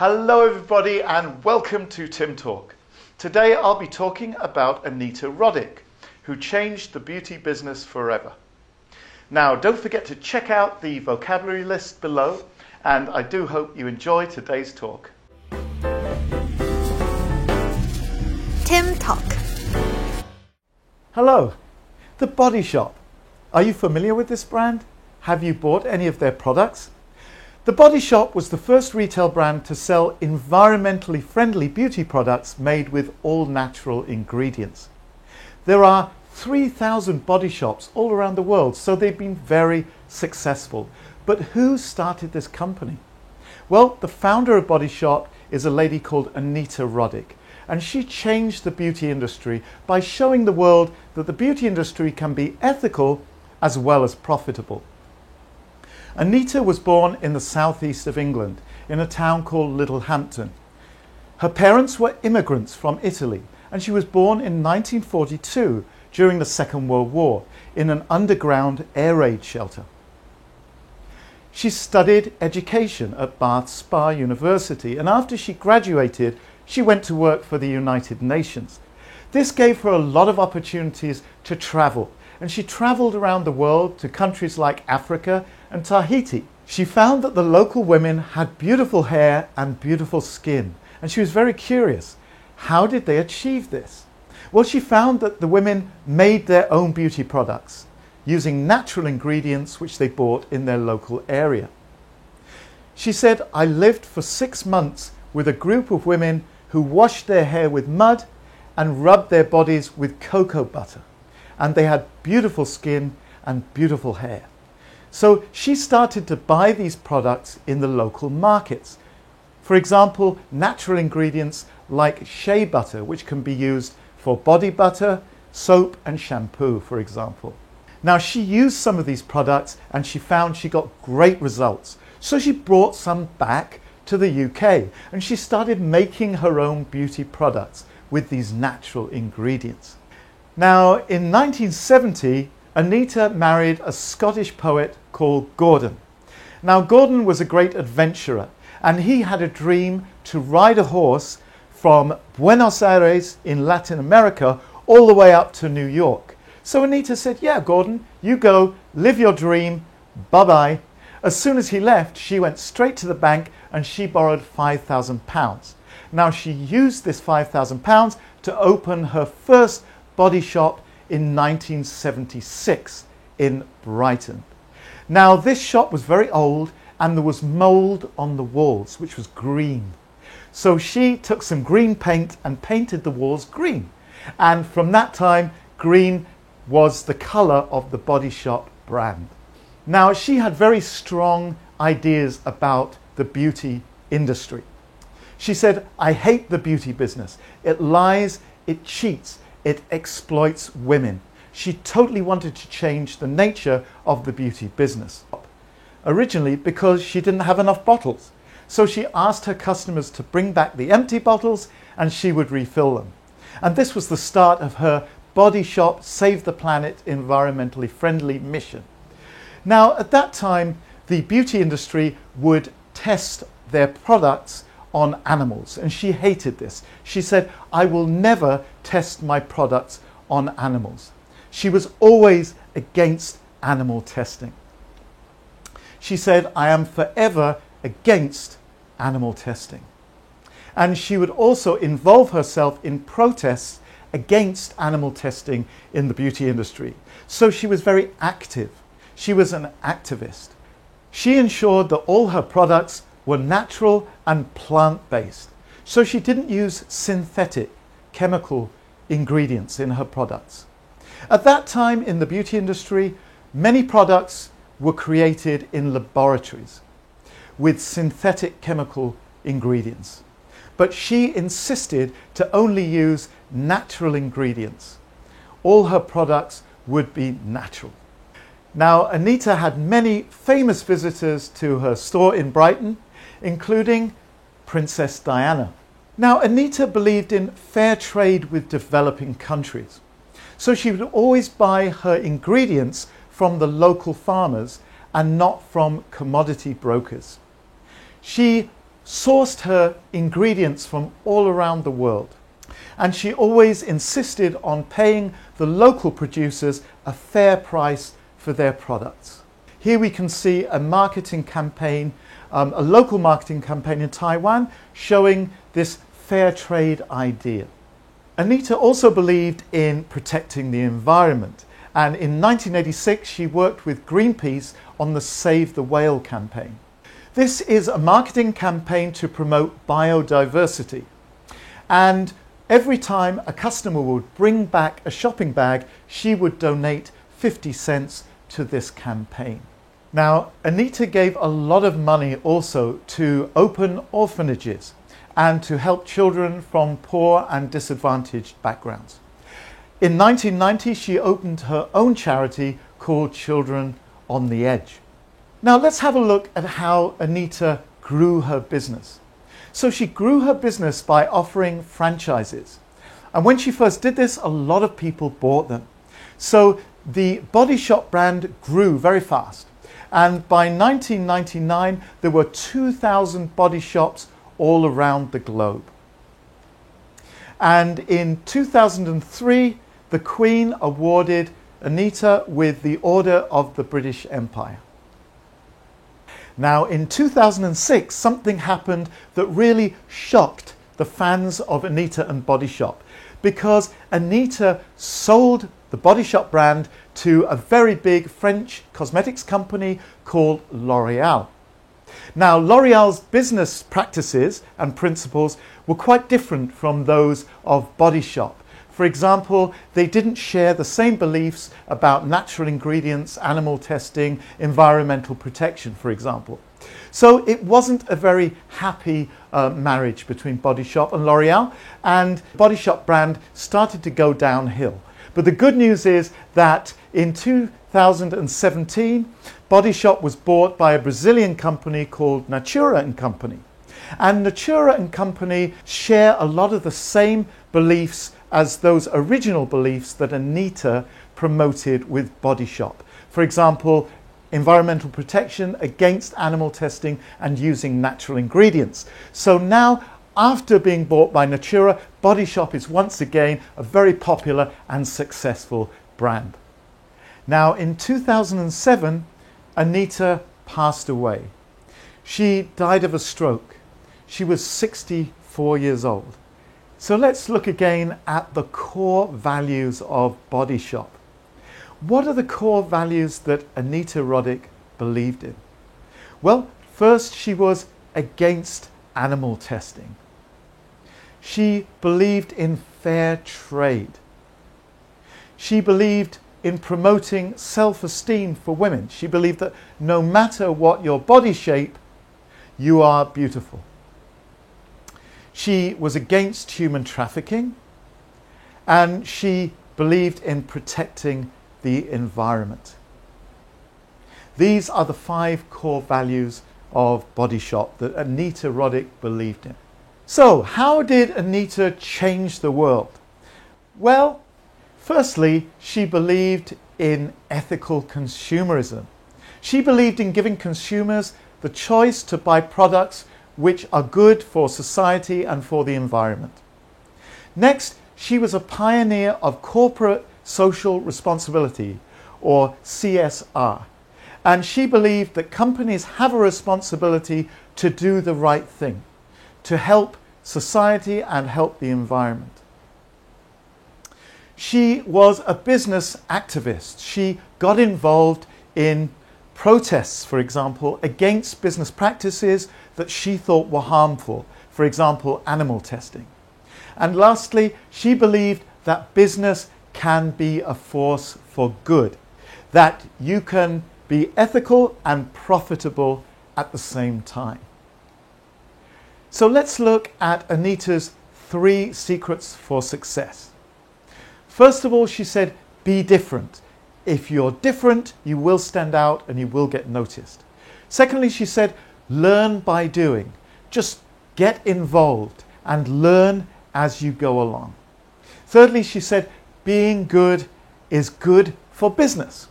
Hello everybody and welcome to Tim Talk. Today I'll be talking about Anita Roddick, who changed the beauty business forever. Now don't forget to check out the vocabulary list below, and I do hope you enjoy today's talk. Tim Talk. Hello, The Body Shop. Are you familiar with this brand? Have you bought any of their products? The Body Shop was the first retail brand to sell environmentally friendly beauty products made with all natural ingredients. There are 3,000 body shops all around the world, so they've been very successful. But who started this company? Well, the founder of Body Shop is a lady called Anita Roddick, and she changed the beauty industry by showing the world that the beauty industry can be ethical as well as profitable. Anita was born in the southeast of England, in a town called Littlehampton. Her parents were immigrants from Italy, and she was born in 1942 during the Second World War in an underground air raid shelter. She studied education at Bath Spa University, and after she graduated, she went to work for the United Nations. This gave her a lot of opportunities to travel, and she travelled around the world to countries like Africa and Tahiti. She found that the local women had beautiful hair and beautiful skin, and she was very curious. How did they achieve this? Well, she found that the women made their own beauty products using natural ingredients which they bought in their local area. She said, "I lived for 6 months with a group of women who washed their hair with mud and rubbed their bodies with cocoa butter, and they had beautiful skin and beautiful hair." So she started to buy these products in the local markets. For example, natural ingredients like shea butter, which can be used for body butter, soap and shampoo, for example. Now she used some of these products and she found she got great results. So she brought some back to the UK and she started making her own beauty products with these natural ingredients. Now in 1970, Anita married a Scottish poet called Gordon. Now Gordon was a great adventurer, and he had a dream to ride a horse from Buenos Aires in Latin America all the way up to New York. So Anita said, "Yeah, Gordon, you go, live your dream, bye-bye." As soon as he left, she went straight to the bank and she borrowed £5,000. Now she used this £5,000 to open her first body shop in 1976 in Brighton. Now this shop was very old and there was mould on the walls, which was green. So she took some green paint and painted the walls green. And from that time, green was the colour of the Body Shop brand. Now she had very strong ideas about the beauty industry. She said, "I hate the beauty business. It lies, it cheats, it exploits women." She totally wanted to change the nature of the beauty business. Originally because she didn't have enough bottles. So she asked her customers to bring back the empty bottles and she would refill them. And this was the start of her Body Shop Save the Planet environmentally friendly mission. Now at that time, the beauty industry would test their products on animals, and she hated this. She said, "I will never test my products on animals." She was always against animal testing. She said, "I am forever against animal testing." And she would also involve herself in protests against animal testing in the beauty industry. So she was very active. She was an activist. She ensured that all her products were natural and plant-based. So she didn't use synthetic chemical ingredients in her products. At that time in the beauty industry, many products were created in laboratories with synthetic chemical ingredients. But she insisted to only use natural ingredients. All her products would be natural. Now, Anita had many famous visitors to her store in Brighton, including Princess Diana. Now, Anita believed in fair trade with developing countries. So she would always buy her ingredients from the local farmers and not from commodity brokers. She sourced her ingredients from all around the world. And she always insisted on paying the local producers a fair price for their products. Here we can see a marketing campaign, a local marketing campaign in Taiwan showing this fair trade idea. Anita also believed in protecting the environment, and in 1986 she worked with Greenpeace on the Save the Whale campaign. This is a marketing campaign to promote biodiversity, and every time a customer would bring back a shopping bag, she would donate 50 cents to this campaign. Now, Anita gave a lot of money also to open orphanages and to help children from poor and disadvantaged backgrounds. In 1990, she opened her own charity called Children on the Edge. Now, let's have a look at how Anita grew her business. So she grew her business by offering franchises. And when she first did this, a lot of people bought them. So the Body Shop brand grew very fast. And by 1999, there were 2,000 body shops all around the globe. And in 2003, the Queen awarded Anita with the Order of the British Empire. Now, in 2006, something happened that really shocked the fans of Anita and Body Shop, because Anita sold the Body Shop brand to a very big French cosmetics company called L'Oréal. Now, L'Oréal's business practices and principles were quite different from those of Body Shop. For example, they didn't share the same beliefs about natural ingredients, animal testing, environmental protection, for example. So it wasn't a very happy marriage between Body Shop and L'Oréal, and Body Shop brand started to go downhill. But the good news is that in 2017, Body Shop was bought by a Brazilian company called Natura & Company. And Natura & Company share a lot of the same beliefs as those original beliefs that Anita promoted with Body Shop. For example, environmental protection, against animal testing, and using natural ingredients. So now, after being bought by Natura, Body Shop is once again a very popular and successful brand. Now, in 2007, Anita passed away. She died of a stroke. She was 64 years old. So let's look again at the core values of Body Shop. What are the core values that Anita Roddick believed in? Well, first, she was against animal testing. She believed in fair trade. She believed in promoting self-esteem for women. She believed that no matter what your body shape, you are beautiful. She was against human trafficking, and she believed in protecting the environment. These are the 5 core values of Body Shop that Anita Roddick believed in. So, how did Anita change the world? Well, firstly, she believed in ethical consumerism. She believed in giving consumers the choice to buy products which are good for society and for the environment. Next, she was a pioneer of corporate social responsibility, or CSR. And she believed that companies have a responsibility to do the right thing, to help society and help the environment. She was a business activist. She got involved in protests, for example, against business practices that she thought were harmful, for example, animal testing. And lastly, she believed that business can be a force for good, that you can be ethical and profitable at the same time. So let's look at Anita's 3 secrets for success. First of all, she said, be different. If you're different, you will stand out and you will get noticed. Secondly, she said, learn by doing. Just get involved and learn as you go along. Thirdly, she said, being good is good for business.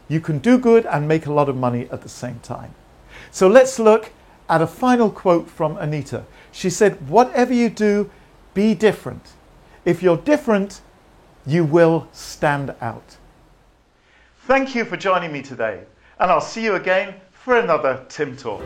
You can do good and make a lot of money at the same time. So let's look add a final quote from Anita. She said, "Whatever you do, be different. If you're different, you will stand out." Thank you for joining me today, and I'll see you again for another Tim Talk.